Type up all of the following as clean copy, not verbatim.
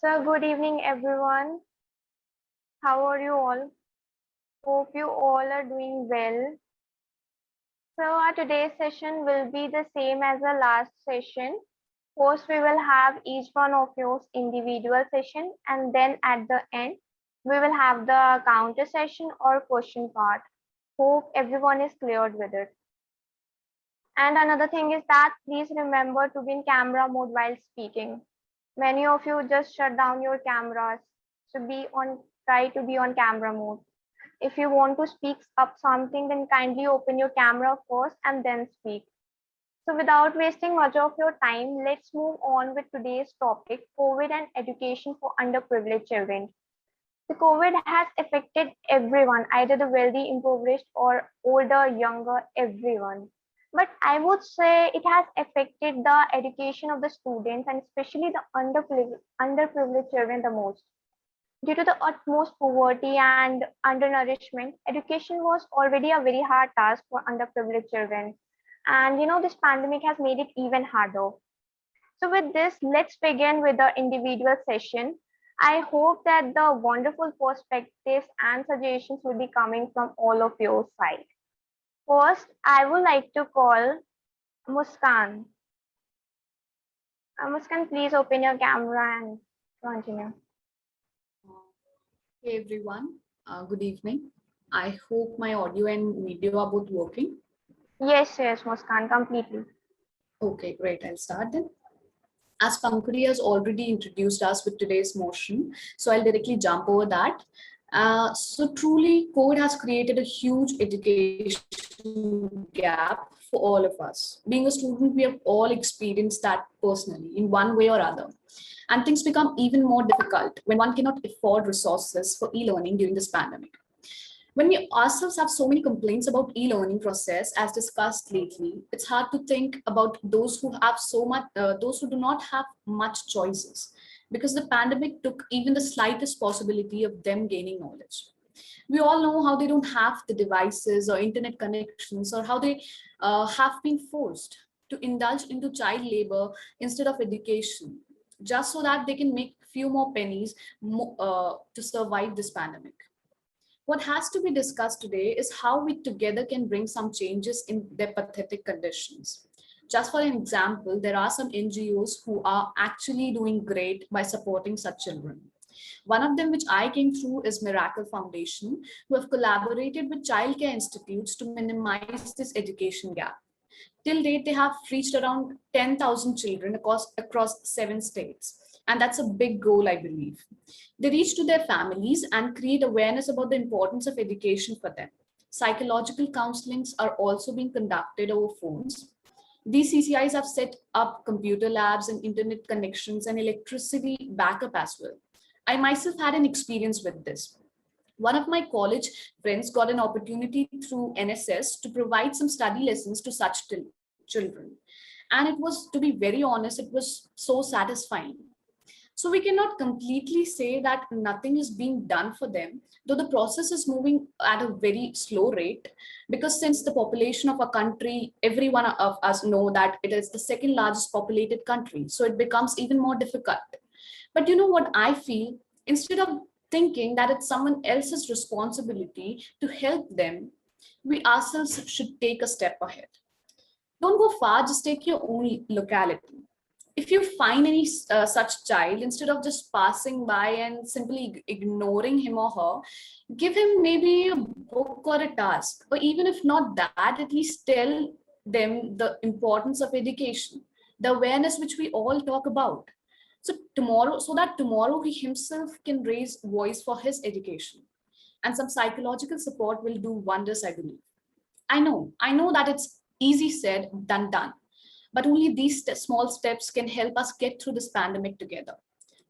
So, good evening, everyone. How are you all? Hope you all are doing well. So, our today's session will be the same as the last session. First, we will have each one of yours individual session, and then at the end, we will have the counter session or question part. Hope everyone is cleared with it. And another thing is that please remember to be in camera mode while speaking. Many of you just shut down your cameras. So try to be on camera mode. If you want to speak up something, then kindly open your camera first and then speak. So without wasting much of your time, let's move on with today's topic, COVID and education for underprivileged children. The COVID has affected everyone, either the wealthy, impoverished, or older, younger, everyone. But I would say it has affected the education of the students and especially the underprivileged children the most. Due to the utmost poverty and undernourishment, education was already a very hard task for underprivileged children. And this pandemic has made it even harder. So with this, let's begin with the individual session. I hope that the wonderful perspectives and suggestions will be coming from all of your side. First, I would like to call Muskan. Muskan, please open your camera and continue. Hey everyone, good evening. I hope my audio and video are both working. Yes, Muskan, completely. Okay, great. I'll start then. As Pankuri has already introduced us with today's motion, so I'll directly jump over that. So truly, COVID has created a huge education gap for all of us. Being a student, we have all experienced that personally in one way or other. And things become even more difficult when one cannot afford resources for e-learning during this pandemic. When we ourselves have so many complaints about e-learning process as discussed lately, it's hard to think about those who have those who do not have much choices, because the pandemic took even the slightest possibility of them gaining knowledge. We all know how they don't have the devices or internet connections, or how they have been forced to indulge into child labor instead of education, just so that they can make few more pennies to survive this pandemic. What has to be discussed today is how we together can bring some changes in their pathetic conditions. Just for an example, there are some NGOs who are actually doing great by supporting such children. One of them, which I came through, is Miracle Foundation, who have collaborated with childcare institutes to minimize this education gap. Till date, they have reached around 10,000 children across 7 states. And that's a big goal, I believe. They reach to their families and create awareness about the importance of education for them. Psychological counselings are also being conducted over phones. These CCIs have set up computer labs and internet connections and electricity backup as well. I myself had an experience with this. One of my college friends got an opportunity through NSS to provide some study lessons to such children. And it was, to be very honest, it was so satisfying. So we cannot completely say that nothing is being done for them, though the process is moving at a very slow rate, because since the population of a country, every one of us know that it is the second largest populated country. So it becomes even more difficult. But you know what I feel? Instead of thinking that it's someone else's responsibility to help them, we ourselves should take a step ahead. Don't go far, just take your own locality. If you find any such child, instead of just passing by and simply ignoring him or her, give him maybe a book or a task, or even if not that, at least tell them the importance of education, the awareness which we all talk about. So that tomorrow he himself can raise voice for his education, and some psychological support will do wonders, I believe. I know that it's easy said than done, but only these small steps can help us get through this pandemic together.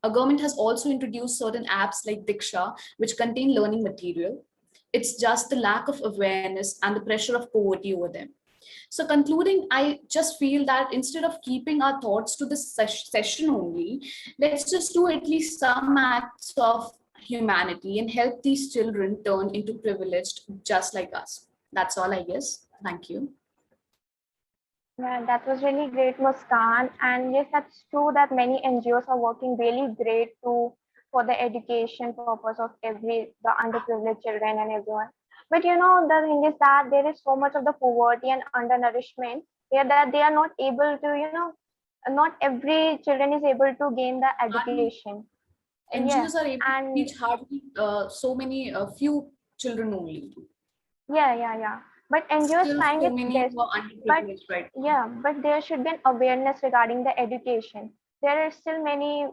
Our government has also introduced certain apps like Diksha, which contain learning material. It's just the lack of awareness and the pressure of poverty over them. So concluding, I just feel that instead of keeping our thoughts to this session only, let's just do at least some acts of humanity and help these children turn into privileged just like us. That's all, I guess. Thank you. Yeah, that was really great, Muskan. And yes, that's true that many NGOs are working really great to for the education purpose of the underprivileged children and everyone. But the thing is that there is so much of the poverty and undernourishment here that they are not able to, not every children is able to gain the Hardly education. Yeah, NGOs are able to and reach hardly so many few children only. yeah. But NGOs Still, trying so its many best. who are But underprivileged right now. yeah, but there should be an awareness regarding the education. There are still many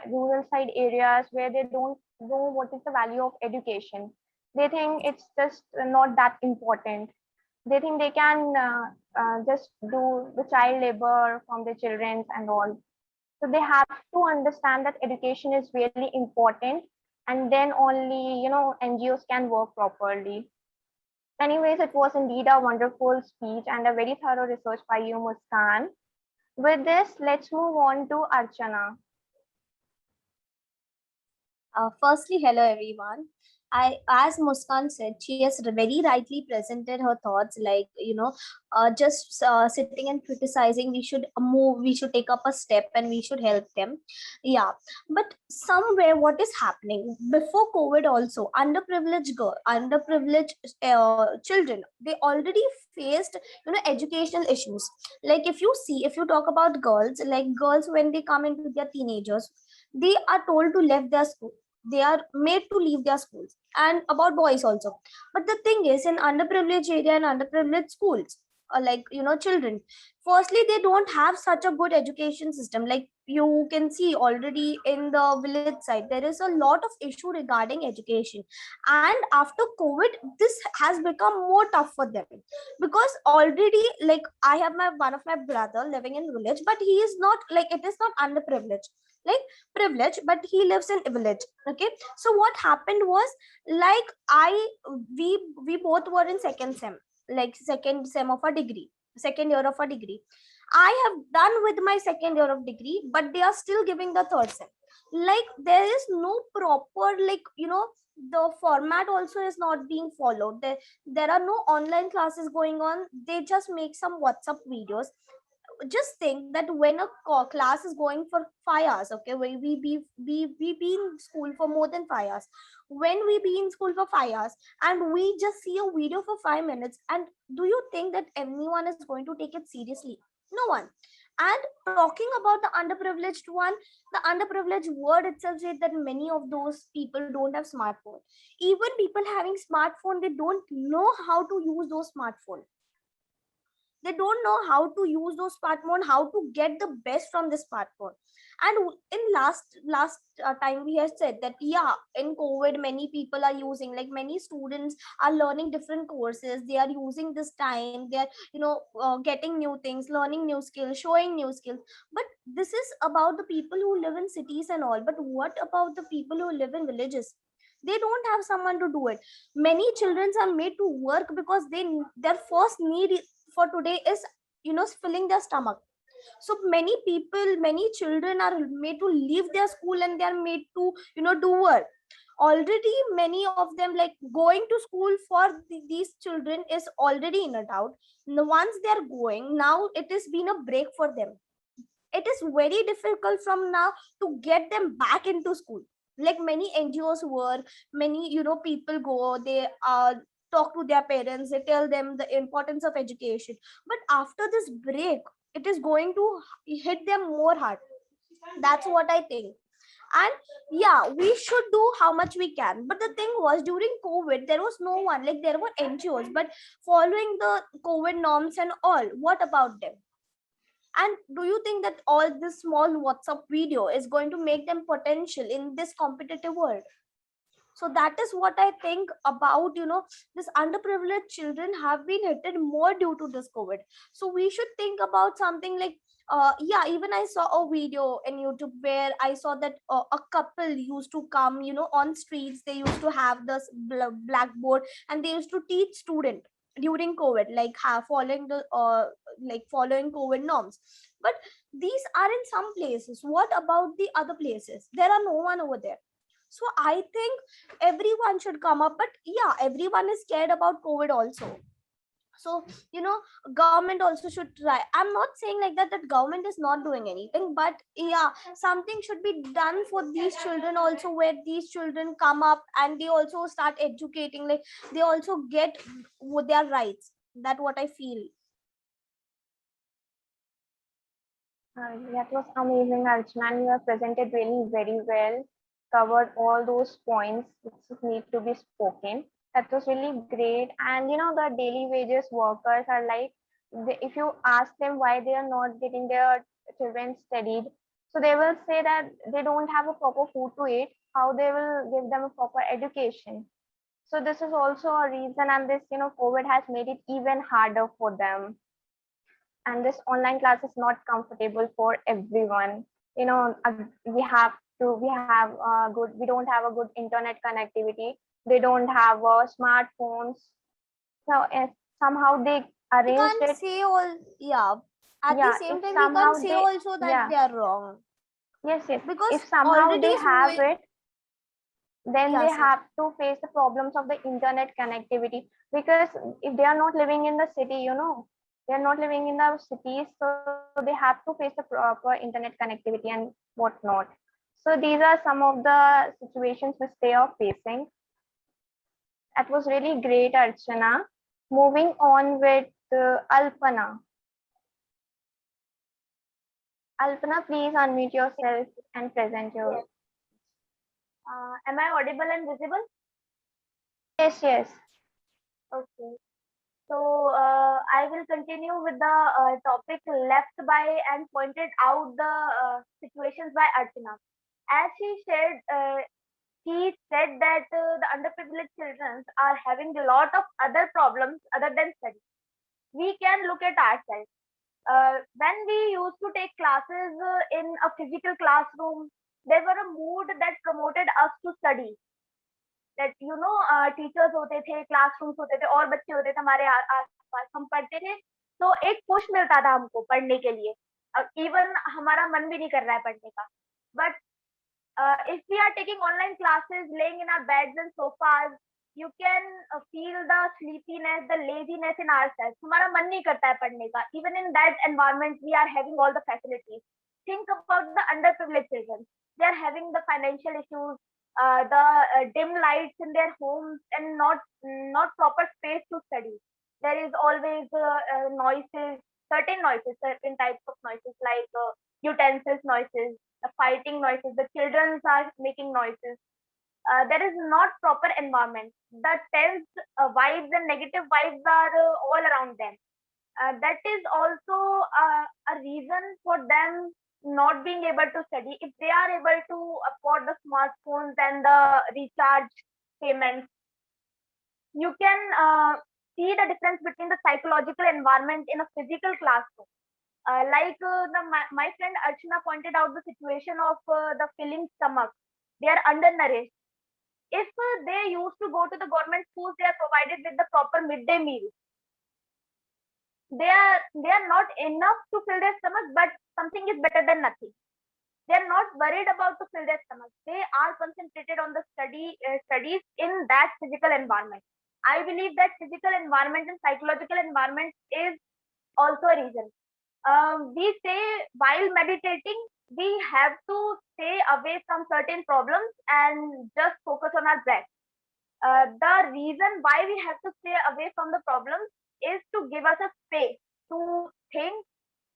rural side areas where they don't know what is the value of education. They think it's just not that important. They think they can just do the child labor from the children and all. So they have to understand that education is really important, and then only NGOs can work properly. Anyways, it was indeed a wonderful speech and a very thorough research by you, Muskan. With this, let's move on to Archana. Firstly, hello everyone. As Muskan said, she has very rightly presented her thoughts. Like just sitting and criticizing, we should move, we should take up a step, and we should help them. Yeah, but somewhere, what is happening before COVID? Also, underprivileged children, they already faced educational issues. Like if you talk about girls, like girls when they come into their teenagers, they are told to leave their school, they are made to leave their schools, and about boys also. But the thing is, in underprivileged area and underprivileged schools, like children, firstly, they don't have such a good education system. Like you can see already in the village side, there is a lot of issue regarding education. And after COVID, this has become more tough for them, because already, like, I have my one of my brother living in village, but he is not, like, it is not underprivileged, like privilege, but he lives in a village. Okay, so what happened was, like, we both were in second sem, like second sem of a degree, second year of a degree. I have done with my second year of degree, but they are still giving the third sem. Like there is no proper, like, the format also is not being followed. There are no online classes going on. They just make some WhatsApp videos. Just think that when a class is going for 5 hours, okay, we be in school for more than 5 hours. When we be in school for 5 hours and we just see a video for 5 minutes, and do you think that anyone is going to take it seriously? No one. And talking about the underprivileged one, the underprivileged word itself says that many of those people don't have smartphone. Even people having smartphone, they don't know how to use those smartphone. They don't know how to use those smartphone, how to get the best from the smartphone. And in last time we have said that, yeah, in COVID many people are using, like many students are learning different courses, they are using this time, they are getting new things, learning new skills, showing new skills. But this is about the people who live in cities and all, but what about the people who live in villages? They don't have someone to do it. Many children are made to work because their first need for today is filling their stomach. So many people, many children are made to leave their school, and they are made to do work. Already many of them, like, going to school for these children is already in a doubt. Once they are going, now it has been a break for them. It is very difficult from now to get them back into school. Like many NGOs work, many people go, they talk to their parents, they tell them the importance of education. But after this break, it is going to hit them more hard. That's what I think. And yeah, we should do how much we can. But the thing was, during COVID, there was no one, like there were NGOs, but following the COVID norms and all, what about them? And do you think that all this small WhatsApp video is going to make them potential in this competitive world? So that is what I think about, this underprivileged children have been hit more due to this COVID. So we should think about something like, yeah, even I saw a video in YouTube where I saw that a couple used to come, on streets, they used to have this blackboard, and they used to teach student during COVID, like following the like following COVID norms. But these are in some places. What about the other places? There are no one over there. So I think everyone should come up. But yeah, everyone is scared about COVID also. So government also should try. I'm not saying like that government is not doing anything, but yeah, something should be done for these children also, where these children come up and they also start educating, like they also get their rights. That what I feel. That was amazing, Archana, and you have presented really very well, covered all those points which need to be spoken. That was really great. And the daily wages workers are like, if you ask them why they are not getting their children studied, so they will say that they don't have a proper food to eat. How they will give them a proper education? So this is also a reason, and this COVID has made it even harder for them, and this online class is not comfortable for everyone. We don't have a good internet connectivity. They don't have smartphones. So if somehow they We arranged can't it, say all, yeah, at the yeah, if same time we somehow can't say they, also that yeah, they are wrong, yes, because if somehow already they is have it, then yeah, they say. have to face the problems of the internet connectivity, because if they are not living in the city, they are not living in the cities, so they have to face the proper internet connectivity and whatnot. So these are some of the situations which they are facing. That was really great, Archana. Moving on with Alpana. Alpana, please unmute yourself and present your. Am I audible and visible? Yes, yes. Okay. So I will continue with the topic left by and pointed out the situations by Archana. As he said that the underprivileged children are having a lot of other problems other than study. We can look at ourselves. When we used to take classes in a physical classroom, there were a mood that promoted us to study. That teachers होते थे, classrooms होते थे और बच्चे होते थे हमारे आसपास, हम पढ़ते थे तो एक पुश मिलता था हमको पढ़ने के लिए. इवन हमारा मन भी नहीं कर रहा है पढ़ने का, but if we are taking online classes, laying in our beds and sofas, you can feel the sleepiness, the laziness in ourselves. हमारा मन नहीं करता है पढ़ने का. Even in that environment, we are having all the facilities. Think about the underprivileged children. They are having the financial issues, the dim lights in their homes, and not proper space to study. There is always noises, certain types of noises like utensils noises, the fighting noises, the children are making noises. There is not proper environment. The tense vibes and negative vibes are all around them. That is also a reason for them not being able to study. If they are able to afford the smartphones and the recharge payments, you can see the difference between the psychological environment in a physical classroom. My friend Archana pointed out the situation of the filling stomach. They are undernourished. If they used to go to the government schools, they are provided with the proper midday meal. They are not enough to fill their stomach, but something is better than nothing. They are not worried about to fill their stomach. They are concentrated on the studies in that physical environment. I believe that physical environment and psychological environment is also a reason. We say while meditating, we have to stay away from certain problems and just focus on our breath. The reason why we have to stay away from the problems is to give us a space to think,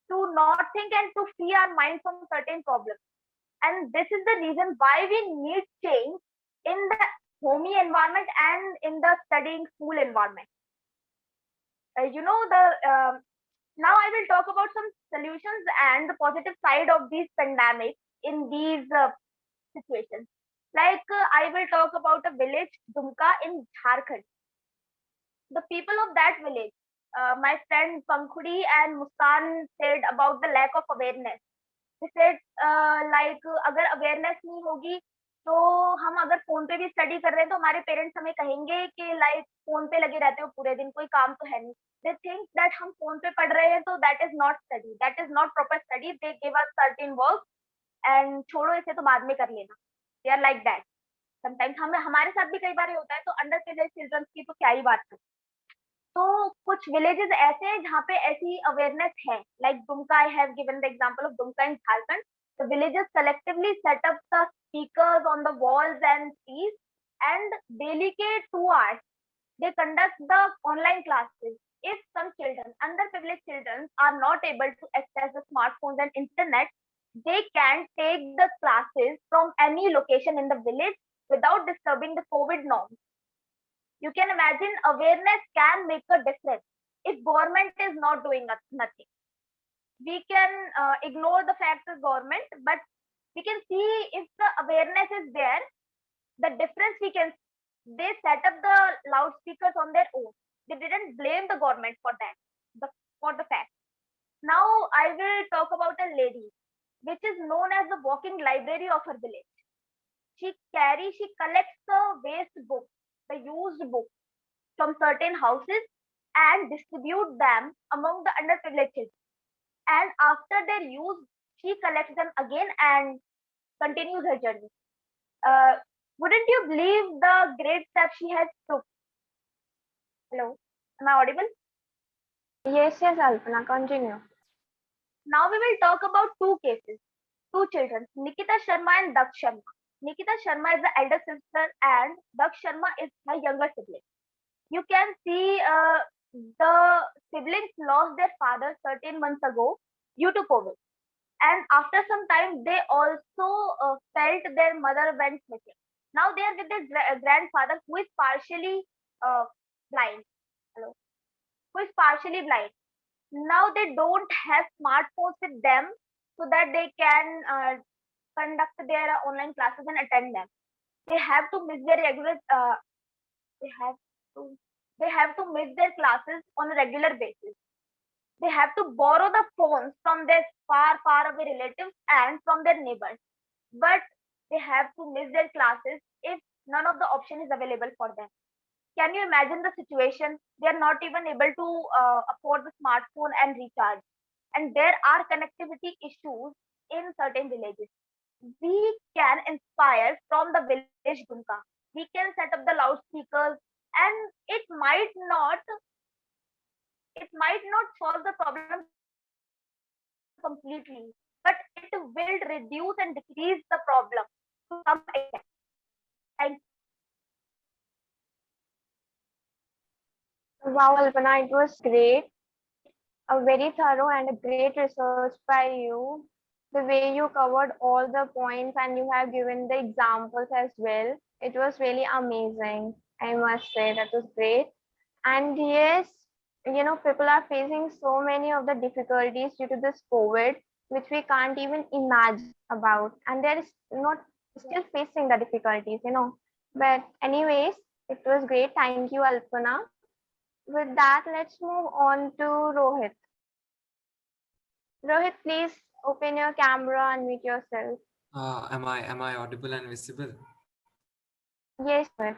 to not think, and to free our mind from certain problems. And this is the reason why we need change in the homey environment and in the studying school environment. Now I will talk about some solutions and the positive side of these pandemics in these situations. I will talk about a village, Dumka in Jharkhand. The people of that village, my friend Pankhudi and Muskan said about the lack of awareness. They said अगर awareness नहीं होगी तो हम अगर phone पे भी study कर रहे हैं तो हमारे पेरेंट्स हमें कहेंगे कि फोन पे लगे रहते हो पूरे दिन, कोई काम तो है नहीं. They think that हम फोन पे पढ़ रहे हैं तो that is not study, that is not proper study. They give us certain work and छोड़ो इसे तो बाद में कर लेना. They are like that. Sometimes हमारे साथ भी कई बार होता है, तो अंडर प्रिविलेज्ड चिल्ड्रन की तो क्या ही बात है. तो कुछ विलेजेस ऐसे हैं जहाँ पे ऐसी अवेयरनेस है, like Dumka, I have given the example of Dumka in Jharkhand. The villagers collectively set up the speakers on the walls and trees, and daily के 2 hours they conduct the online classes. If some children, underprivileged children, are not able to access the smartphones and internet, they can take the classes from any location in the village without disturbing the COVID norms. You can imagine awareness can make a difference if government is not doing nothing. We can ignore the fact of government, but we can see if the awareness is there, the difference we can. They set up the loudspeakers on their own. They didn't blame the government for that, for the fact. Now I will talk about a lady which is known as the walking library of her village. She collects the waste books, the used books from certain houses and distribute them among the underprivileged children. And after their use, she collects them again and continues her journey. Wouldn't you believe the great step she has took? Hello, am I audible? Yes, Alpana, continue. Now we will talk about two cases, two children, Nikita Sharma and Daksh Sharma. Nikita Sharma is the elder sister and Daksh Sharma is her younger sibling. You can see the siblings lost their father 13 months ago due to COVID. And after some time, they also felt their mother went missing. Now they are with their grandfather who is partially blind. Hello. Who is partially blind. Now they don't have smartphones with them so that they can conduct their online classes and attend them. They have to miss their regular. They have to miss their classes on a regular basis. They have to borrow the phones from their far away relatives and from their neighbors. But they have to miss their classes if none of the option is available for them. Can you imagine the situation? They are not even able to afford the smartphone and recharge. And there are connectivity issues in certain villages. We can inspire from the village Dumka. We can set up the loudspeakers, and it might not solve the problem completely, but it will reduce and decrease the problem to some extent. Thank you. Wow, Alpana, it was great. A very thorough and a great research by you. The way you covered all the points and you have given the examples as well. It was really amazing. I must say that was great. And yes, people are facing so many of the difficulties due to this COVID, which we can't even imagine about. And there is not still facing the difficulties. But anyways, it was great. Thank you, Alpana. With that, let's move on to Rohit. Rohit, please open your camera and mute yourself. Am I audible and visible? Yes, Rohit.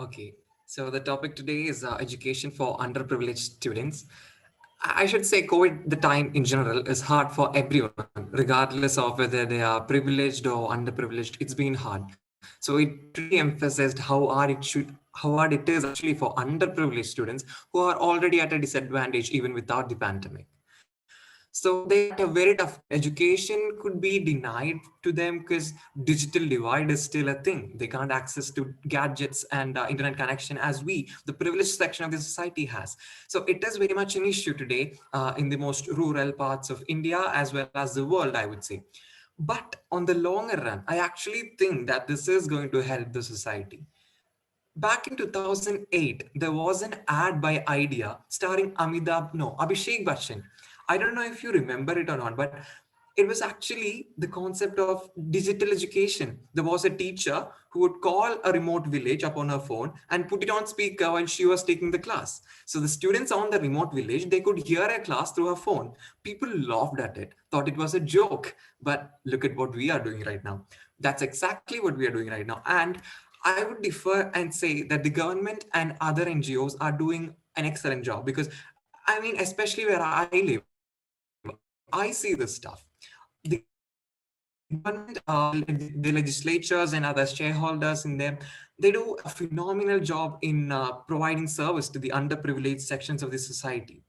Okay. So the topic today is education for underprivileged students. I should say COVID, the time in general, is hard for everyone, regardless of whether they are privileged or underprivileged. It's been hard. So it really emphasized how hard it is actually for underprivileged students who are already at a disadvantage even without the pandemic. So they have a very tough education could be denied to them because digital divide is still a thing. They can't access to gadgets and internet connection as the privileged section of the society has. So it is very much an issue today in the most rural parts of India as well as the world, I would say. But on the longer run, I actually think that this is going to help the society. Back in 2008, there was an ad by Idea starring Abhishek Bachchan. I don't know if you remember it or not, but it was actually the concept of digital education. There was a teacher who would call a remote village up on her phone and put it on speaker while she was taking the class. So the students on the remote village, they could hear a class through her phone. People laughed at it, thought it was a joke, but look at what we are doing right now. That's exactly what we are doing right now. And I would differ and say that the government and other NGOs are doing an excellent job because, I mean, especially where I live, I see this stuff. The government, the legislatures and other shareholders in them, they do a phenomenal job in providing service to the underprivileged sections of the society.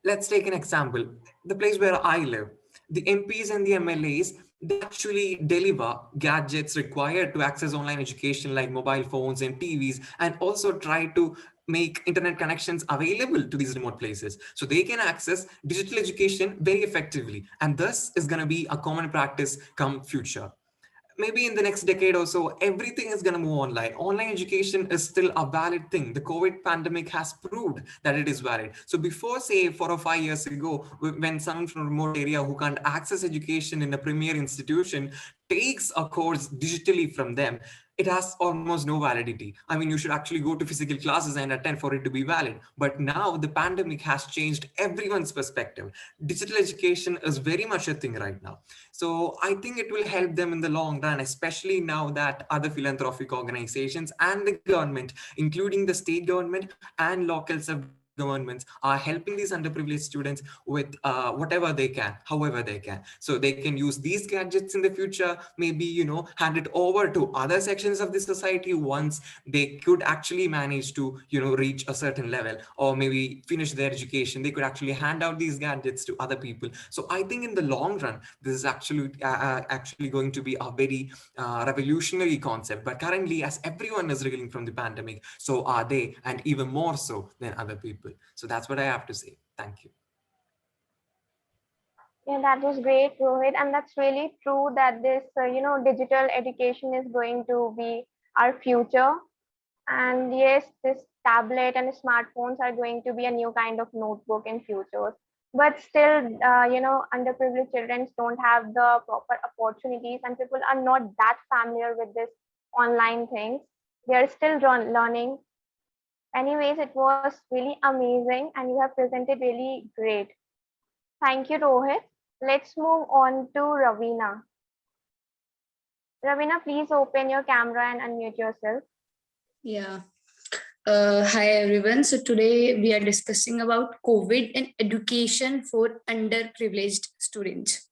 Let's take an example. The place where I live, the MPs and the MLAs, they actually deliver gadgets required to access online education like mobile phones and TVs, and also try to make internet connections available to these remote places so they can access digital education very effectively. And this is going to be a common practice come future. Maybe in the next decade or so, everything is going to move online. Online education is still a valid thing. The COVID pandemic has proved that it is valid. So before, say, 4 or 5 years ago, when someone from a remote area who can't access education in a premier institution takes a course digitally from them, it has almost no validity. I mean, you should actually go to physical classes and attend for it to be valid. But now the pandemic has changed everyone's perspective. Digital education is very much a thing right now. So I think it will help them in the long run, especially now that other philanthropic organizations and the government, including the state government and local governments, are helping these underprivileged students with whatever they can, however they can. So they can use these gadgets in the future, maybe, hand it over to other sections of the society once they could actually manage to, reach a certain level, or maybe finish their education. They could actually hand out these gadgets to other people. So I think in the long run, this is actually going to be a very revolutionary concept. But currently, as everyone is reeling from the pandemic, so are they, and even more so than other people. So that's what I have to say. Thank you. Yeah, that was great, Rohit. And that's really true that this, digital education is going to be our future. And yes, this tablet and smartphones are going to be a new kind of notebook in future. But still, underprivileged children don't have the proper opportunities, and people are not that familiar with this online things. They are still learning. Anyways, it was really amazing, and you have presented really great. Thank you, Rohit. Let's move on to Ravina. Ravina, please open your camera and unmute yourself. Yeah. Hi everyone. So today we are discussing about COVID and education for underprivileged students.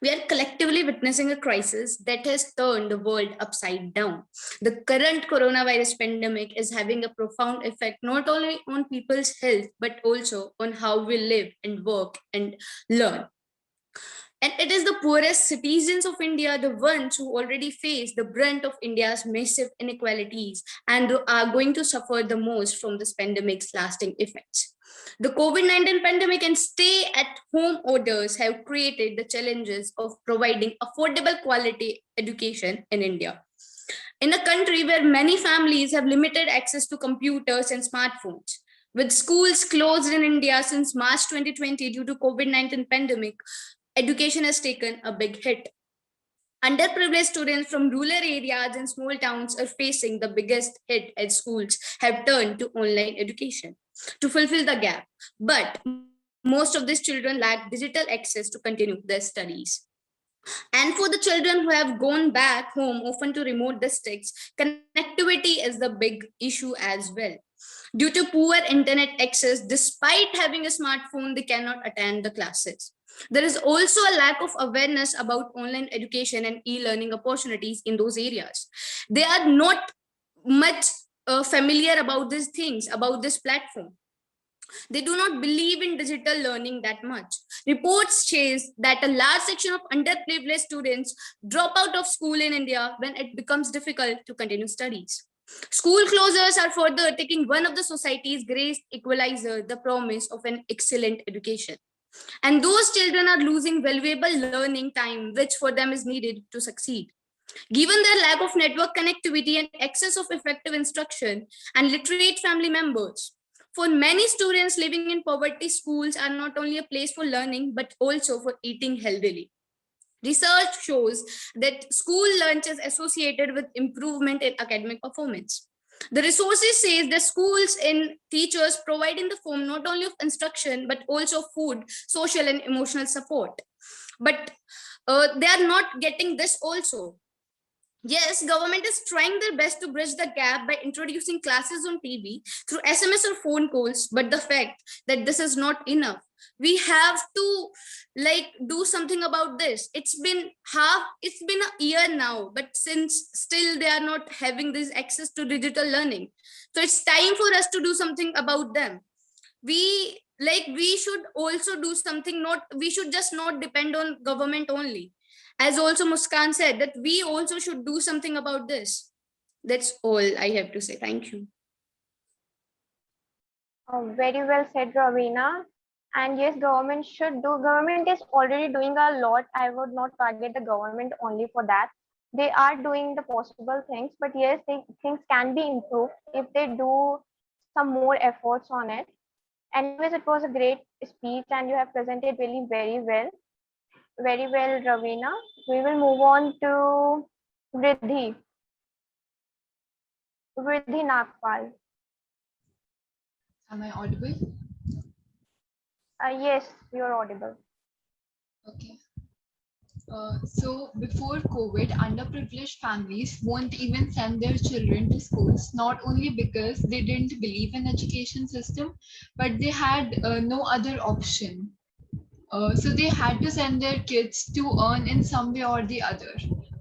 We are collectively witnessing a crisis that has turned the world upside down. The current coronavirus pandemic is having a profound effect not only on people's health, but also on how we live and work and learn. And it is the poorest citizens of India, the ones who already face the brunt of India's massive inequalities and are going to suffer the most from this pandemic's lasting effects. The COVID-19 pandemic and stay-at-home orders have created the challenges of providing affordable quality education in India. In a country where many families have limited access to computers and smartphones, with schools closed in India since March 2020 due to COVID-19 pandemic, education has taken a big hit. Underprivileged students from rural areas and small towns are facing the biggest hit as schools have turned to online education to fulfill the gap. But most of these children lack digital access to continue their studies. And for the children who have gone back home, often to remote districts, connectivity is the big issue as well. Due to poor internet access, despite having a smartphone, they cannot attend the classes. There is also a lack of awareness about online education and e-learning opportunities in those areas. They are not much familiar about these things, about this platform. They do not believe in digital learning that much. Reports shows that a large section of underprivileged students drop out of school in India when it becomes difficult to continue studies. School closures are further taking one of the society's great equalizer, the promise of an excellent education. And those children are losing valuable learning time, which for them is needed to succeed. Given their lack of network connectivity and access of effective instruction and literate family members, for many students living in poverty, schools are not only a place for learning, but also for eating healthily. Research shows that school lunch is associated with improvement in academic performance. The resources says that schools and teachers provide in the form not only of instruction, but also food, social and emotional support. But they are not getting this also. Yes, government is trying their best to bridge the gap by introducing classes on TV through SMS or phone calls. But the fact that this is not enough, we have to do something about this. It's been a year now, but since still they are not having this access to digital learning. So it's time for us to do something about them. We should also do something, not we should just not depend on government only, as also Muskan said that we also should do something about this. That's all I have to say. Thank you. Very well said, Ravina. And yes, government is already doing a lot. I would not target the government only for that. They are doing the possible things, but yes, things can be improved if they do some more efforts on it. Anyways, it was a great speech and you have presented really very well. Very well, Ravina. We will move on to Vridhi. Vridhi Nagpal. Am I audible? Yes, you're audible. Okay. So before COVID, underprivileged families won't even send their children to schools, not only because they didn't believe in education system, but they had no other option. So they had to send their kids to earn in some way or the other.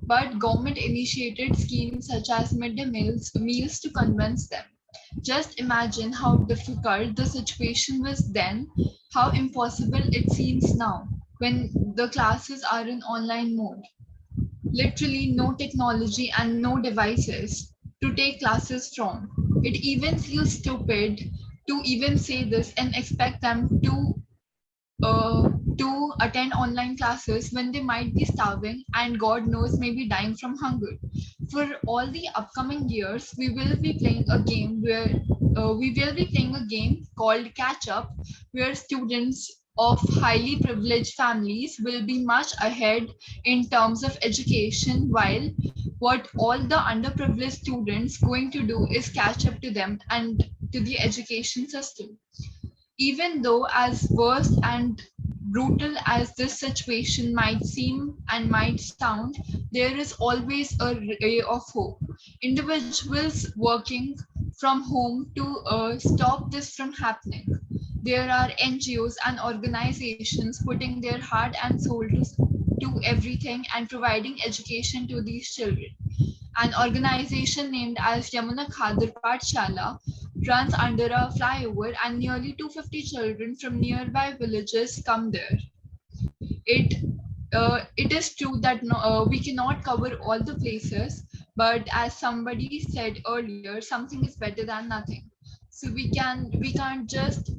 But government initiated schemes such as midday meals to convince them. Just imagine how difficult the situation was then, how impossible it seems now when the classes are in online mode. Literally no technology and no devices to take classes from. It even feels stupid to even say this and expect them to attend online classes when they might be starving and God knows maybe dying from hunger. For all the upcoming years, we will be playing a game called Catch Up, where students of highly privileged families will be much ahead in terms of education, while what all the underprivileged students going to do is catch up to them and to the education system. Even though, as worse and brutal as this situation might seem and might sound, there is always a ray of hope. Individuals working from home to stop this from happening. There are NGOs and organizations putting their heart and soul to everything and providing education to these children. An organization named as Yamuna Khadir Pathshala runs under a flyover and nearly 250 children from nearby villages come there. It is true that we cannot cover all the places, but as somebody said earlier, something is better than nothing. So we can't just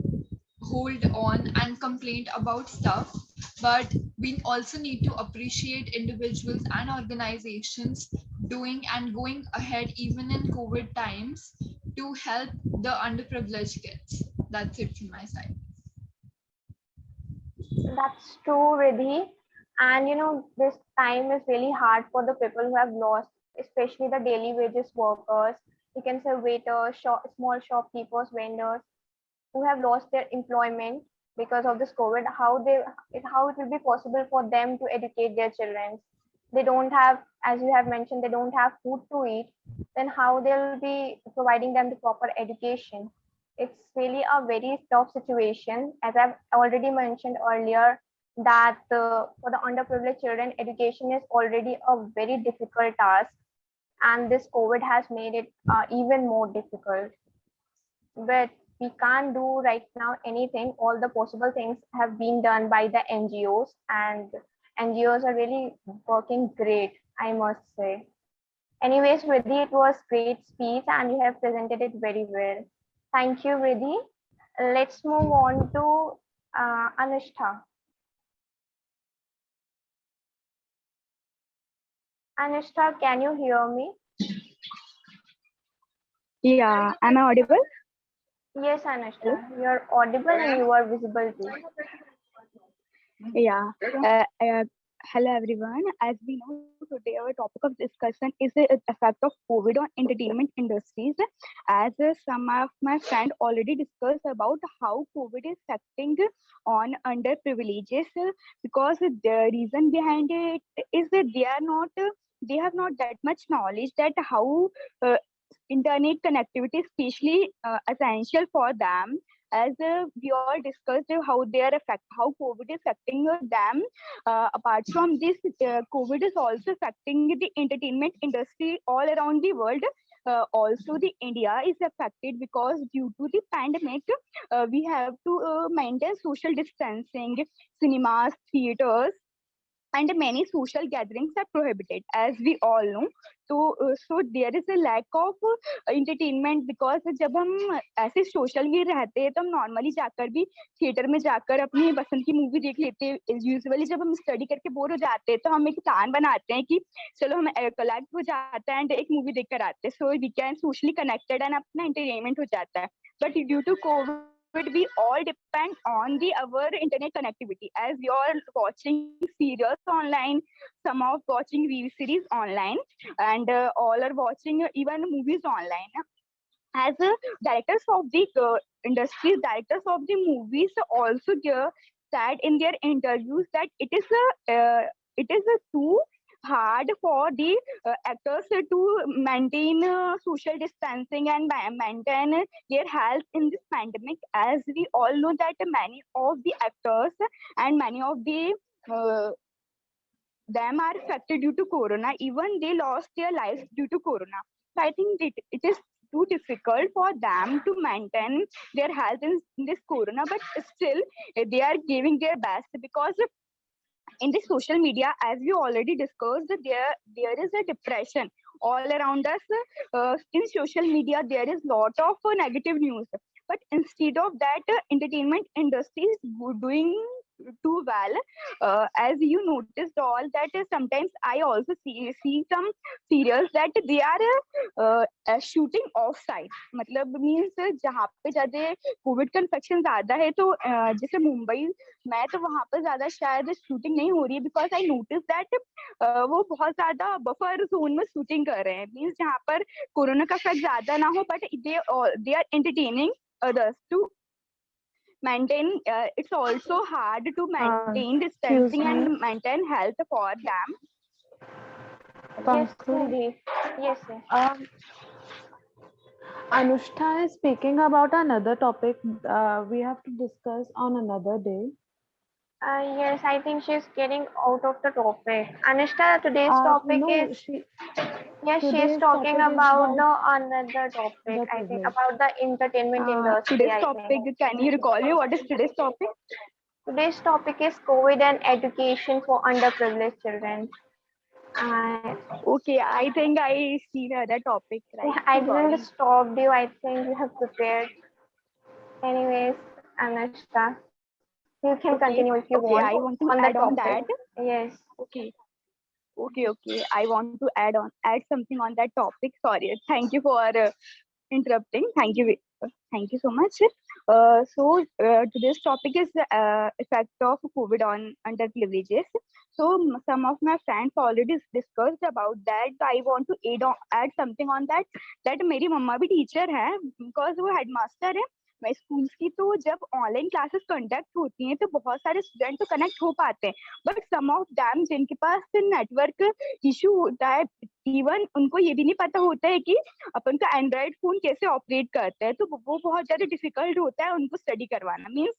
hold on and complain about stuff, but we also need to appreciate individuals and organizations doing and going ahead even in COVID times to help the underprivileged kids. That's it from my side. That's true, Riddhi. And this time is really hard for the people who have lost, especially the daily wages workers. You can say waiters, small shopkeepers, vendors who have lost their employment because of this COVID. How it will be possible for them to educate their children? They don't have, as you have mentioned, they don't have food to eat. Then how they'll be providing them the proper education? It's really a very tough situation. As I've already mentioned earlier, that for the underprivileged children, education is already a very difficult task, and this COVID has made it even more difficult. But we can't do right now anything. All the possible things have been done by the NGOs, and NGOs are really working great, I must say. Anyways, Riddhi, it was great speech and you have presented it very well. Thank you, Riddhi. Let's move on to Anushka. Anushka, can you hear me? Yeah, am I audible? Yes, Anushka, you're audible and you are visible too. Yeah. Hello, everyone. As we know, today our topic of discussion is the effect of COVID on entertainment industries. As some of my friends already discussed about how COVID is affecting on underprivileges, because the reason behind it is that they are not they have not that much knowledge that how internet connectivity is especially essential for them, as we all discussed how COVID is affecting them. Apart from this, COVID is also affecting the entertainment industry all around the world. Also, the India is affected because due to the pandemic, we have to maintain social distancing. Cinemas, theaters, and many social gatherings are prohibited, as we all know. So there is a lack of entertainment, because जब हम ऐसे social में रहते हैं तो हम normally जाकर भी थिएटर में जाकर अपनी पसंद की मूवी देख लेते हैं. यूजुअली जब हम स्टडी करके बोर हो जाते हैं तो हम एक प्लान बनाते हैं कि चलो हम कलेक्ट हो जाता है एंड एक मूवी देख कर आते हैं, so we can socially connected and अपना एंटरटेनमेंट हो जाता है. But due to Covid, we all depend on our internet connectivity, as we are watching serials online, some of watching web series online, and all are watching even movies online. As directors of the industry, directors of the movies also said in their interviews that it is too hard for the actors to maintain social distancing and maintain their health in this pandemic, as we all know that many of the actors and many of the them are affected due to corona. Even they lost their lives due to corona. So I think it is too difficult for them to maintain their health in this corona, but still they are giving their best, because in the social media, as we already discussed, there is a depression all around us. In social media, there is lot of negative news, but instead of that, entertainment industry is doing too well. As you noticed all that, sometimes I also see some serials that they are shooting off site. मतलब means जहाँ पे ज़्यादा Covid का infection ज़्यादा है, तो जैसे मुंबई में, तो वहाँ पर ज़्यादा शायद शूटिंग नहीं हो रही है, बिकॉज आई नोटिस दैट वो बहुत ज़्यादा बफर जोन में शूटिंग कर रहे हैं. मीन्स जहाँ पर कोरोना का इफेक्ट ज़्यादा ना हो, but they are entertaining others to maintain. It's also hard to maintain distancing me. and maintain health for them. Yes, Pankaj, Nidhi. Yes, yes. Anushka is speaking about another topic we have to discuss on another day. Yes, I think she's getting out of the topic. Anushka, today's topic No, is, yes, she's today's talking topic is about the another topic. the I think privilege. about the entertainment industry. Today's I topic, think. can you recall me what is today's topic? Today's topic is COVID and education for underprivileged children. Okay, I think I see the other topic, right? I Sorry. didn't stop you. I think you have prepared. Anyways, Anushka, you can continue if you Okay, want I want to on the add on topic. that. Yes. Okay. I want to add something on that topic. Sorry. Thank you for interrupting. Thank you so much. Today's topic is effect of COVID on underprivileges. So some of my friends already discussed about that. I want to add something on that. That मेरी मम्मा भी teacher है, because वो headmaster है मैं school की. तो जब online classes conduct होती हैं तो बहुत सारे स्टूडेंट तो कनेक्ट हो पाते हैं, बट सम ऑफ दैम जिनके पास नेटवर्क इशू होता है, इवन उनको ये भी नहीं पता होता है कि अपन का एंड्रॉइड फोन कैसे ऑपरेट करता है, तो वो बहुत ज्यादा डिफिकल्ट होता है उनको स्टडी करवाना. मीन्स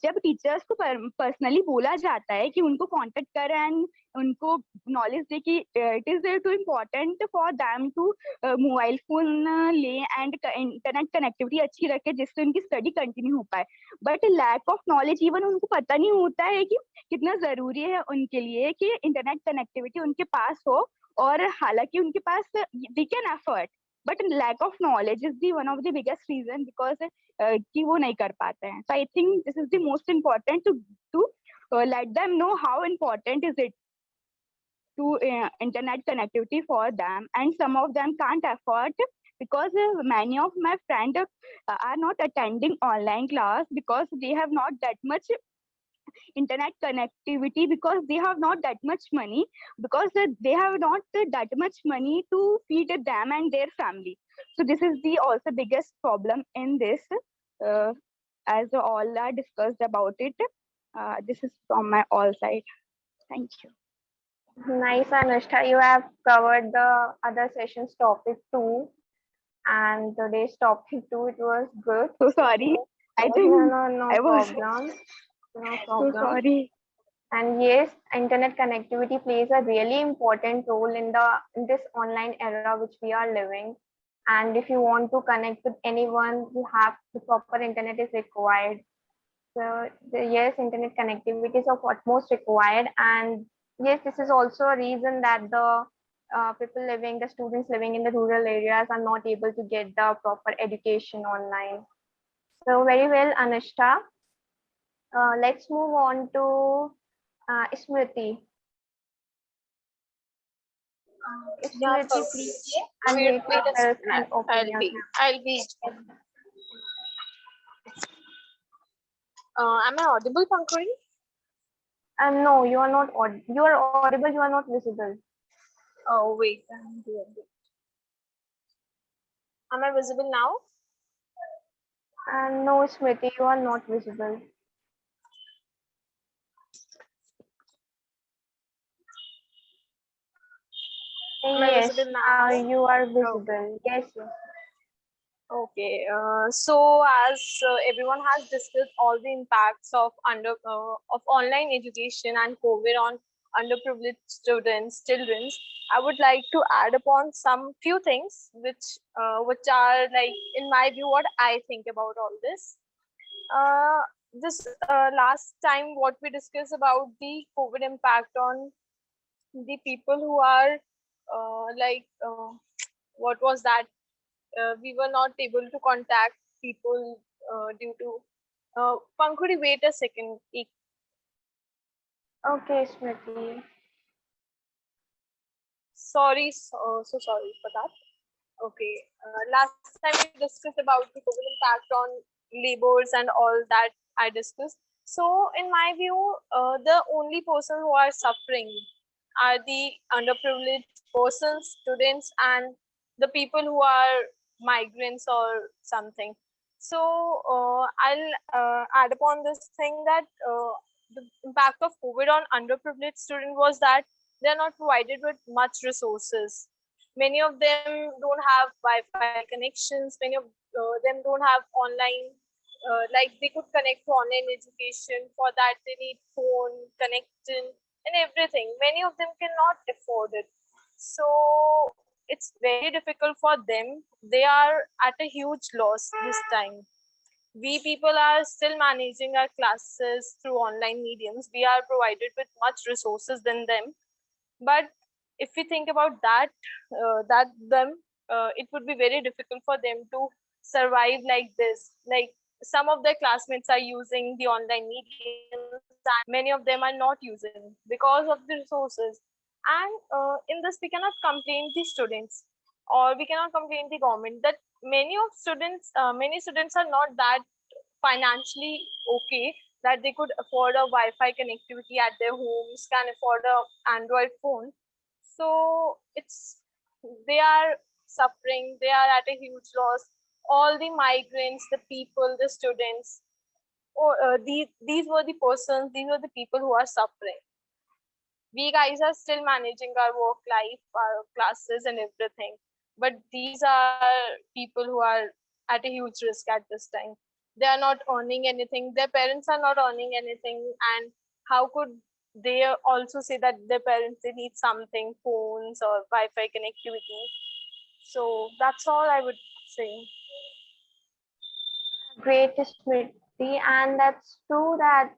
जब टीचर्स को पर्सनली बोला जाता है कि उनको कांटेक्ट करें एंड उनको नॉलेज दे कि it is too important for them to mobile phone ले एंड इंटरनेट कनेक्टिविटी अच्छी रखे जिससे उनकी स्टडी कंटिन्यू हो पाए, but lack of knowledge, even उनको पता नहीं होता है कि कितना जरूरी है उनके लिए कि इंटरनेट कनेक्टिविटी उनके पास हो. और हालांकि उनके पास they can effort, but lack of knowledge is the one of the biggest reason, because कि वो नहीं कर पाते हैं. So I think this is the most important to let them know how important is it to internet connectivity for them, and some of them can't afford, because many of my friends are not attending online class because they have not that much internet connectivity, because they have not that much money, because they have not that much money to feed them and their family. So this is the also biggest problem in this, as all are discussed about it. This is from my all side. Thank you. Nice, Anushka. You have covered the other session's topic too, and today's topic too. It was good. So sorry. I No, think no, no I was problem. No so problem. sorry. And yes, internet connectivity plays a really important role in this online era which we are living. And if you want to connect with anyone, you have the proper internet is required. So yes, internet connectivity is of utmost required, and yes, this is also a reason that the students living in the rural areas are not able to get the proper education online. So very well, Anushka. Let's move on to Smriti. Yeah, Smriti, please Pankaj. Wait, unmute wait a yourself second. and open your I'll be. Am I audible, Pankaj? camera. No, you are not. You are audible. You are not visible. Oh, wait. I'm doing it. Am I visible now? And no, Smriti, you are not visible. Am I Yes, visible now? you are Okay. visible. Yes, yes. Okay. So as everyone has discussed all the impacts of online education and COVID on underprivileged students, children, I would like to add upon some few things which are like in my view what I think about all this. Uh, this last time what we discussed about the COVID impact on the people who are what was that we were not able to contact people due to Pankuri, wait a second. Okay, Smriti. Sorry, so sorry for that. Okay, last time we discussed about the COVID impact on labors and all that I discussed. So, in my view, the only person who are suffering are the underprivileged persons, students, and the people who are migrants or something. So, I'll add upon this thing that the impact of COVID on underprivileged student was that they are not provided with much resources. Many of them don't have Wi-Fi connections. Many of them don't have online, like they could connect to online education. For that, they need phone connection and everything. Many of them cannot afford it. So it's very difficult for them. They are at a huge loss this time. We people are still managing our classes through online mediums. We are provided with much resources than them, but if we think about that it would be very difficult for them to survive like this. Like some of their classmates are using the online mediums and many of them are not using because of the resources. And in this we cannot complain the students or we cannot complain the government that many students are not that financially okay that they could afford a Wi-Fi connectivity at their homes, can afford a Android phone. So it's they are suffering, they are at a huge loss. All the migrants, the people, the students, these were the persons, these were the people who are suffering. We guys are still managing our work life, our classes and everything, but these are people who are at a huge risk at this time. They are not earning anything, their parents are not earning anything, and how could they also say that their parents they need something, phones or Wi-Fi connectivity? So that's all I would say. Great, Smriti. And that's true that,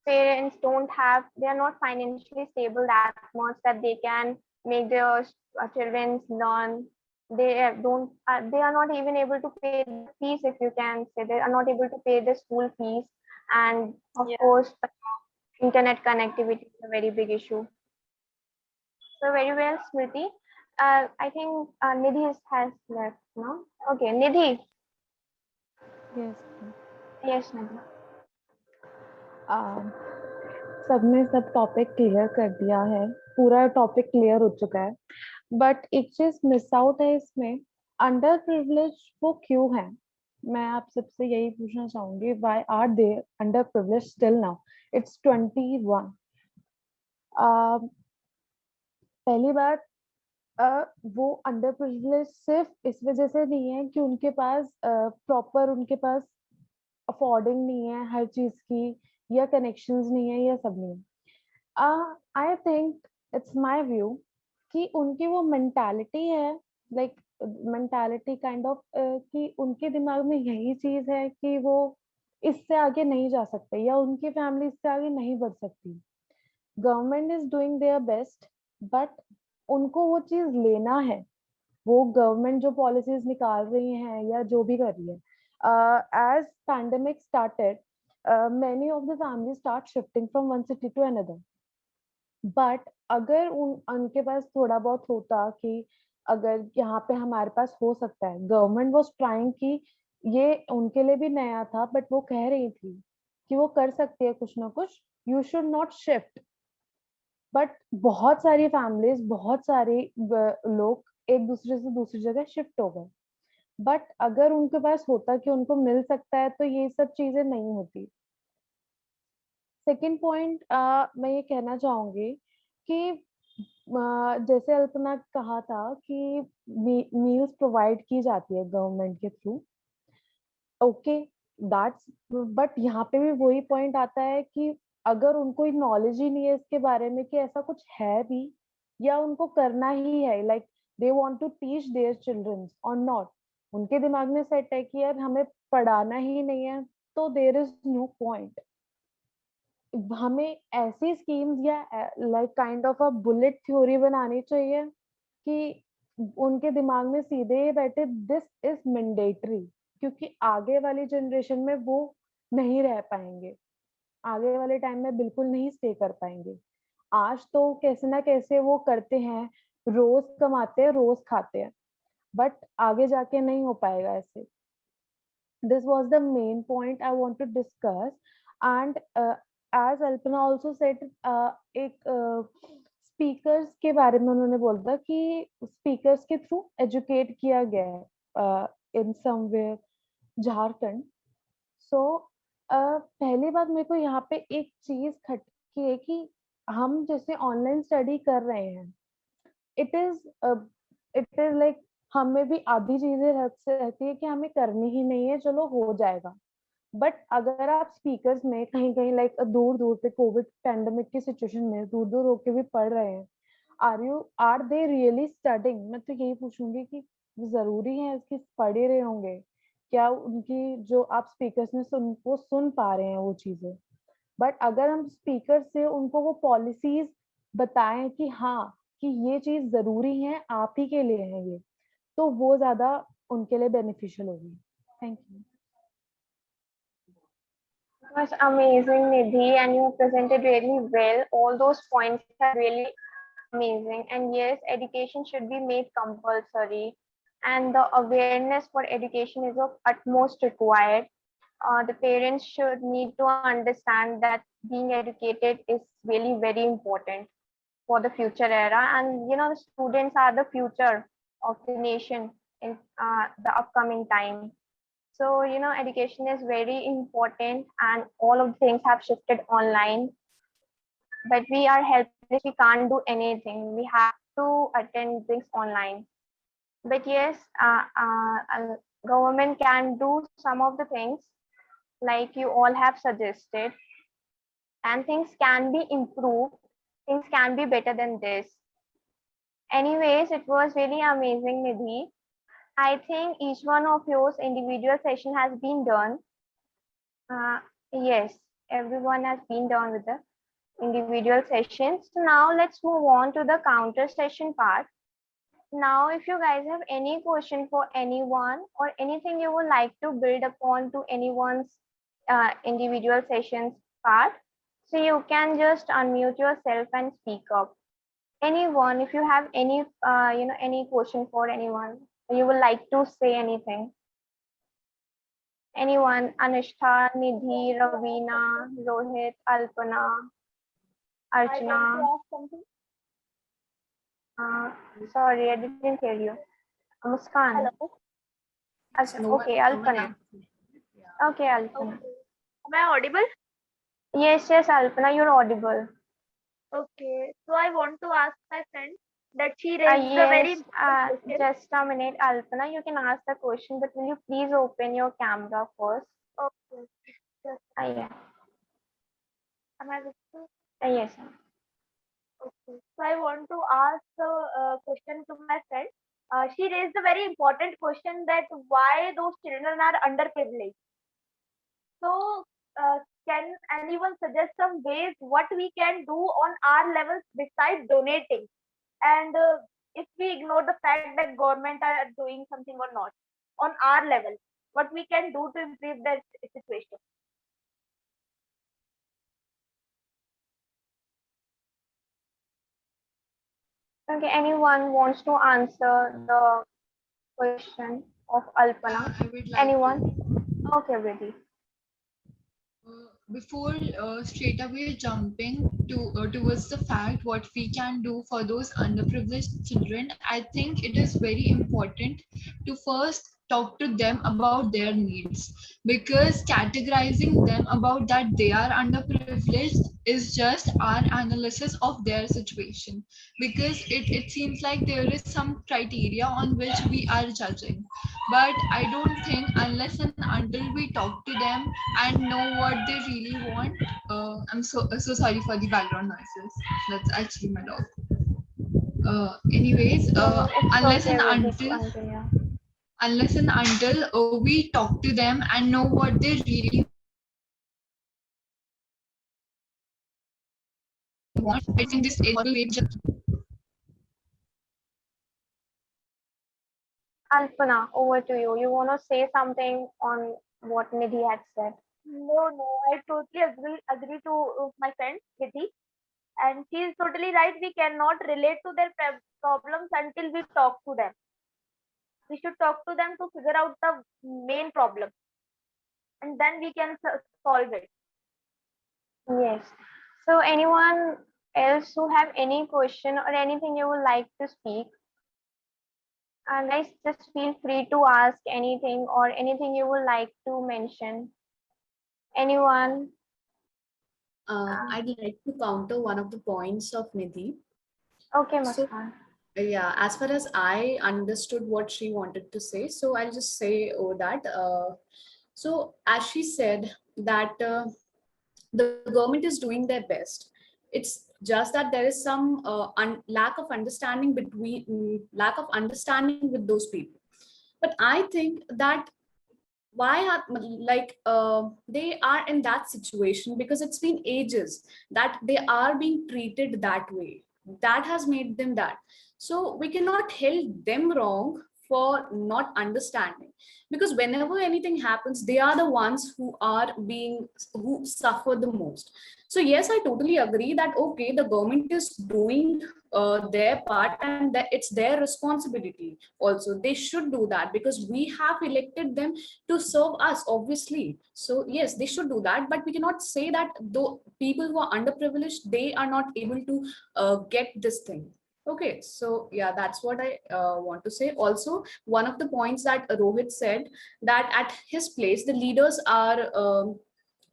parents they are not financially stable that much that they can make their children learn. They are not even able to pay the fees, if you can say. They are not able to pay the school fees. And of Yeah. course, internet connectivity is a very big issue. So very well, Smriti. I think Nidhi has left now. Okay, Nidhi. Yes. Yes, Nidhi. सबने सब topic clear कर दिया है, पूरा topic clear हो चुका है, but एक चीज मिस आउट है इसमें, अंडर प्रिविलेज वो क्यों है? मैं आप सबसे यही पूछना चाहूंगी, why are they under privilege still now? It's 21. पहली बात, वो अंडर प्रिविलेज सिर्फ इस वजह से नहीं है कि उनके पास प्रॉपर उनके पास अफोर्डिंग नहीं है हर चीज की, या कनेक्शंस नहीं है, या सब नहीं है। I think it's my view कि उनकी वो मेंटालिटी है, लाइक मेंटालिटी काइंड ऑफ, कि उनके दिमाग में यही चीज है कि वो इससे आगे नहीं जा सकते, या उनकी फैमिली इससे आगे नहीं बढ़ सकती। Government is doing their best, but उनको वो चीज लेना है। वो गवर्नमेंट जो पॉलिसीज निकाल रही हैं या जो भी कर रही है, as pandemic started, many of the families start shifting from one city to another. But अगर उनके पास थोड़ा बहुत होता कि अगर यहाँ पे हमारे पास हो सकता है, गवर्नमेंट वाज ट्राइंग कि ये उनके लिए भी नया था, बट वो कह रही थी कि वो कर सकती है कुछ ना कुछ, you should not shift. But बहुत सारी फैमिलीज, बहुत सारे लोग एक दूसरे से दूसरी जगह शिफ्ट हो गए। बट अगर उनके पास होता कि उनको मिल सकता है, तो ये सब चीजें नहीं होती। सेकेंड पॉइंट, मैं ये कहना चाहूंगी कि जैसे अल्पना कहा था कि मील्स प्रोवाइड की जाती है गवर्नमेंट के थ्रू, ओके दैट्स, बट यहाँ पे भी वही पॉइंट आता है कि अगर उनको नॉलेज ही नहीं है इसके बारे में कि ऐसा कुछ है भी, या उनको करना ही है, like they want to teach their children और नॉट, उनके दिमाग में सेट है कि यार हमें पढ़ाना ही नहीं है, तो देयर इज नो पॉइंट। हमें ऐसी स्कीम्स या like kind of a bullet theory बनानी चाहिए कि उनके दिमाग में सीधे ही बैठे दिस इज मैंडेटरी, क्योंकि आगे वाली जनरेशन में वो नहीं रह पाएंगे, आगे वाले टाइम में बिल्कुल नहीं स्टे कर पाएंगे। आज तो कैसे ना कैसे वो करते हैं, रोज कमाते हैं रोज खाते हैं, बट आगे जाके नहीं हो पाएगा ऐसे। This was the main point I want to discuss, and as Alpana also said, एक स्पीकर्स के बारे में उन्होंने बोला कि स्पीकर्स के थ्रू एजुकेट किया गया है इन समवेयर झारखंड। सो पहली बात मेरे को यहाँ पे एक चीज खटकी है कि हम जैसे ऑनलाइन स्टडी कर रहे हैं, इट इज लाइक हमें भी आधी चीजें रहती है कि हमें करनी ही नहीं है, चलो हो जाएगा। बट अगर आप स्पीकर्स में कहीं कहीं लाइक दूर दूर पे कोविड पैंडेमिक की सिचुएशन में दूर दूर होके भी पढ़ रहे हैं, आर दे रियली स्टडिंग? मैं तो यही पूछूंगी कि जरूरी है इसकी पढ़ ही रहे होंगे क्या? उनकी जो आप स्पीकर्स में वो सुन पा रहे हैं वो चीजें? बट अगर हम स्पीकर से उनको वो पॉलिसीज बताएं कि हाँ कि ये चीज जरूरी है, आप ही के लिए है ये, तो वो ज्यादा उनके लिए बेनिफिशियल होगी। Thank you. It was amazing, Nidhi, and you presented really well. All those points are really amazing. And yes, education should be made compulsory, and the awareness for education is of utmost required. The parents should need to understand that being educated is really very important for the future era. And the students are the future of the nation in the upcoming time. So, education is very important, and all of the things have shifted online. But we are helpless, we can't do anything. We have to attend things online. But yes, government can do some of the things like you all have suggested, and things can be improved. Things can be better than this. Anyways, it was really amazing, Nidhi. I think each one of yours individual session has been done. Yes, everyone has been done with the individual sessions. So now let's move on to the counter session part. Now, if you guys have any question for anyone or anything you would like to build upon to anyone's individual sessions part, so you can just unmute yourself and speak up. Anyone, if you have any any question for anyone, you would like to say anything. Anyone? Anishtha, Nidhi, Ravina, Rohit, Alpana, Archana. Sorry, I didn't hear you. Muskan. Hello. Okay, Alpana. Okay, Alpana. Am I audible? Yes, Alpana, you're audible. Okay. So I want to ask my friend, that she raised a very Yes, important question. just a minute, Alpana. You can ask the question, but will you please open your camera first? Okay. Just, Yeah. am I visible? Yes. Ma'am. Okay. So I want to ask a question to my friend. She raised a very important question that why those children are underprivileged. So, can anyone suggest some ways what we can do on our levels besides donating? And if we ignore the fact that government are doing something or not, on our level, what we can do to improve that situation? Okay, anyone wants to answer the question of Alpana? I would like Anyone? to. Okay, ready. Before straight away jumping towards the fact what we can do for those underprivileged children, I think it is very important to first talk to them about their needs, because categorizing them about that they are underprivileged is just our analysis of their situation, because it seems like there is some criteria on which we are judging. But I don't think unless and until we talk to them and know what they really want. I'm so sorry for the background noises. That's actually my dog. Anyways, No, it's unless okay, and ready. until Continue. we talk to them and know what they really want, I think this is what we just. Alpana, over to you. You want to say something on what Nidhi had said? No, I totally agree to my friend Vithi, and she is totally right. We cannot relate to their problems until we talk to them. We should talk to them to figure out the main problem, and then we can solve it. Yes. So, anyone else who have any question or anything you would like to speak? Guys, just feel free to ask anything or anything you would like to mention. Anyone? I'd like to counter one of the points of Nidhi. Okay, So, Muskan. yeah, as far as I understood what she wanted to say, so I'll just say over that. So, as she said that the government is doing their best. It's just that there is some lack of understanding lack of understanding with those people. But I think that why are they are in that situation because it's been ages that they are being treated that way, that has made them that. So we cannot help them wrong for not understanding, because whenever anything happens they are the ones who suffer the most. So yes, I totally agree that okay, the government is doing their part, and that it's their responsibility also. They should do that because we have elected them to serve us, obviously. So yes, they should do that, but we cannot say that though people who are underprivileged, they are not able to get this thing. Okay, so yeah, that's what I want to say. Also, one of the points that Rohit said, that at his place the leaders are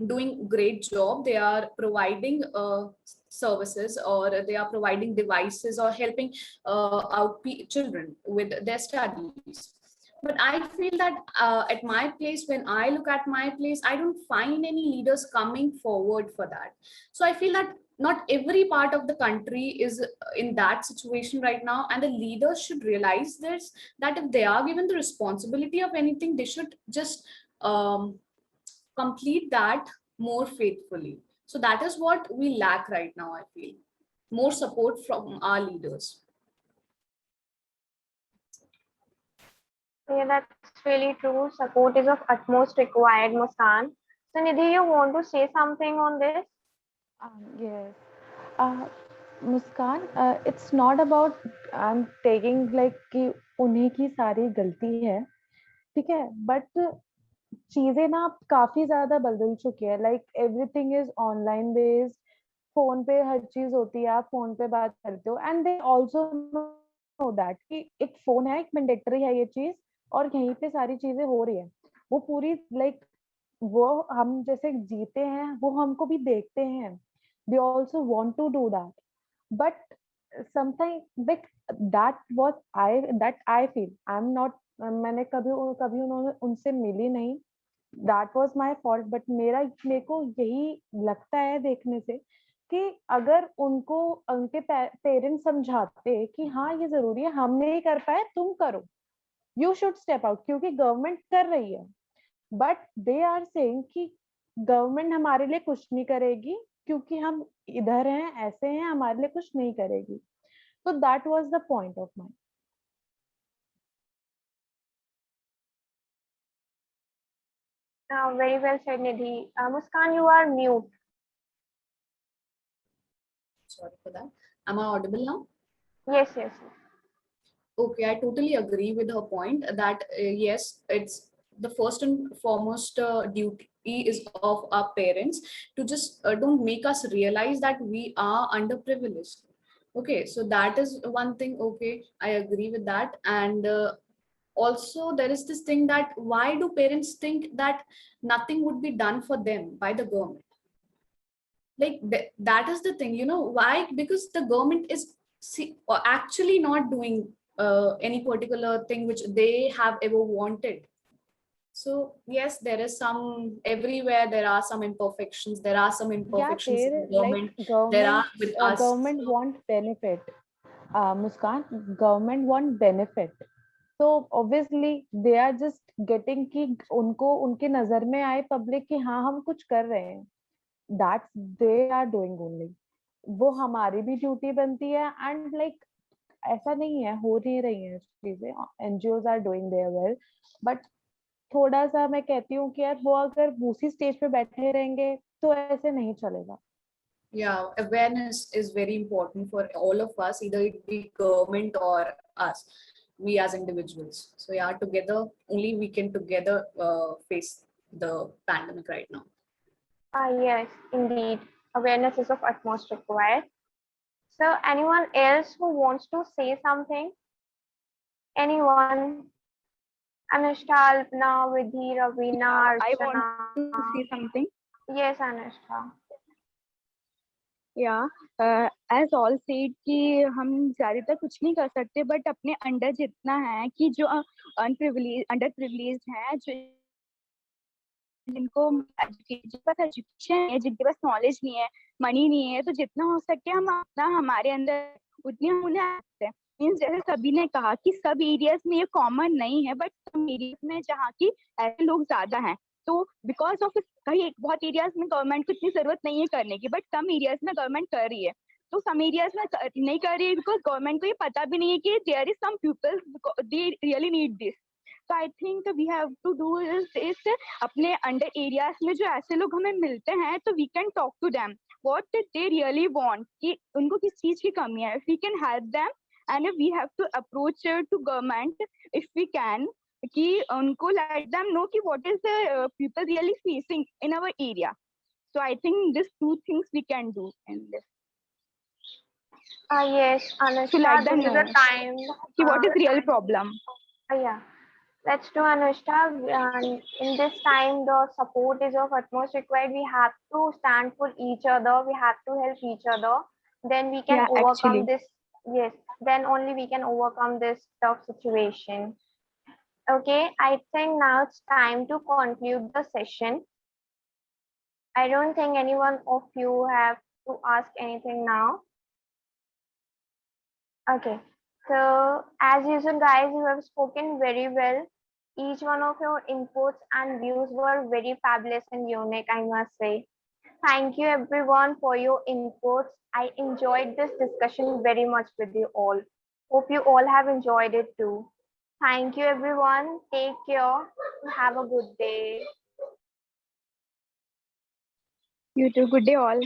doing great job. They are providing services, or they are providing devices, or helping out children with their studies. But I feel that at my place, when I look at my place, I don't find any leaders coming forward for that. So I feel that not every part of the country is in that situation right now, and the leaders should realize this, that if they are given the responsibility of anything, they should just complete that more faithfully. So that is what we lack right now, I feel. More support from our leaders. Yeah, that's really true. Support is of utmost required, Muskan. So, Nidhi, you want to say something on this? Yes. Uh, Muskan, it's not about I'm taking like कि उन्हीं की सारी गलती है, ठीक है? But चीजें ना अब काफी ज्यादा बदल चुकी है. Like everything is online based. Phone पे हर चीज होती है, आप फोन पे बात करते हो, and they also know that कि एक फोन है, एक मैंडेटरी है ये चीज, और यहीं पे सारी चीजें हो रही है. वो पूरी लाइक वो हम जैसे जीते हैं वो हमको भी देखते हैं. They also want to do that, but something like that I feel I'm not, मैंने कभी उन्होंने उनसे मिली नहीं, that was my fault, but मेरे को यही लगता है देखने से कि अगर उनको उनके पेरेंट्स समझाते कि हाँ ये जरूरी है, हम नहीं कर पाए तुम करो, यू शुड स्टेप आउट, क्योंकि गवर्नमेंट कर रही है, बट दे आर सेइंग कि गवर्नमेंट हमारे लिए कुछ नहीं करेगी क्योंकि हम इधर हैं, ऐसे हैं, हमारे लिए कुछ नहीं करेगी. So that was the point of mine. Very well said, Nidhi. Muskan, you are mute. Sorry for that. Am I audible now? Yes, yes. Okay, I totally agree with her point that yes, it's the first and foremost duty is of our parents to just don't make us realize that we are underprivileged. Okay, so that is one thing. Okay, I agree with that. And also there is this thing that why do parents think that nothing would be done for them by the government? Like that is the thing, you know why? Because the government is actually not doing any particular thing which they have ever wanted. So yes, there is some everywhere, there are some imperfections, there are some imperfections in the government, there are with us. Government want benefit, Muskan, government want benefit, so obviously they are just getting कि उनको उनके नजर में आए public कि हाँ हम कुछ कर रहे हैं, that's they are doing only. वो हमारी भी ड्यूटी बनती है, एंड लाइक ऐसा नहीं है हो नहीं रही है चीजें, NGOs are doing there well, but थोड़ा सा मैं कहती हूँ कि यार वो अगर उसी स्टेज पे बैठे रहेंगे तो ऐसे नहीं चलेगा. Yeah, awareness is very important for all of us, either it be government or us, we as individuals. So yeah, together only we can together face the pandemic right now. Yes, indeed. Awareness is of utmost required. So anyone else who wants to say something? Anyone? Anushka, Alpna, Vidhi, Ravina, I Archana. want to say something. Yes, Anushka. Yeah, as all said कि हम ज्यादातर कुछ नहीं कर सकते, but अपने under जितना है कि जो अंडर प्रिविलेज है, जो जिनको जिनके पास एजुकेशन है, जिनके पास नॉलेज नहीं है, मनी नहीं है, तो जितना हो सके हम अपना हमारे अंदर उतनी हम उन्हें सकते हैं. मीन्स जैसे सभी ने कहा कि सब एरियाज में ये कॉमन नहीं है, बट some एरियाज में जहाँ की ऐसे लोग ज्यादा हैं, तो बिकॉज ऑफ कहीं बहुत एरियाज में गवर्नमेंट को इतनी जरूरत नहीं है करने की, बट सम एरियाज में गवर्नमेंट कर रही है. तो सम एरियाज में नहीं कर रही है बिकॉज गवर्नमेंट को ये पता भी नहीं है कि there is some people they really need this. So I think we have to do is अपने अंडर एरियाज में जो ऐसे लोग हमें मिलते हैं, तो we can talk to them what they really want, कि उनको किस चीज की कमी है. If we can help them, and if we have to approach to government if we can, कि उनको let them know कि what is the people really facing in our area. So I think these two things we can do in this. Yes, Anushka, To let them this is know the time. कि what is real problem. Yeah. Let's do, Anushka. In this time, the support is of utmost required. We have to stand for each other. We have to help each other. Then we can overcome actually. this. Yes. Then only we can overcome this tough situation. Okay. I think now it's time to conclude the session. I don't think anyone of you have to ask anything now. Okay. So as usual, guys, you have spoken very well. Each one of your inputs and views were very fabulous and unique, I must say. Thank you everyone for your inputs. I enjoyed this discussion very much with you all. Hope you all have enjoyed it too. Thank you everyone. Take care. Have a good day. You too. Good day all.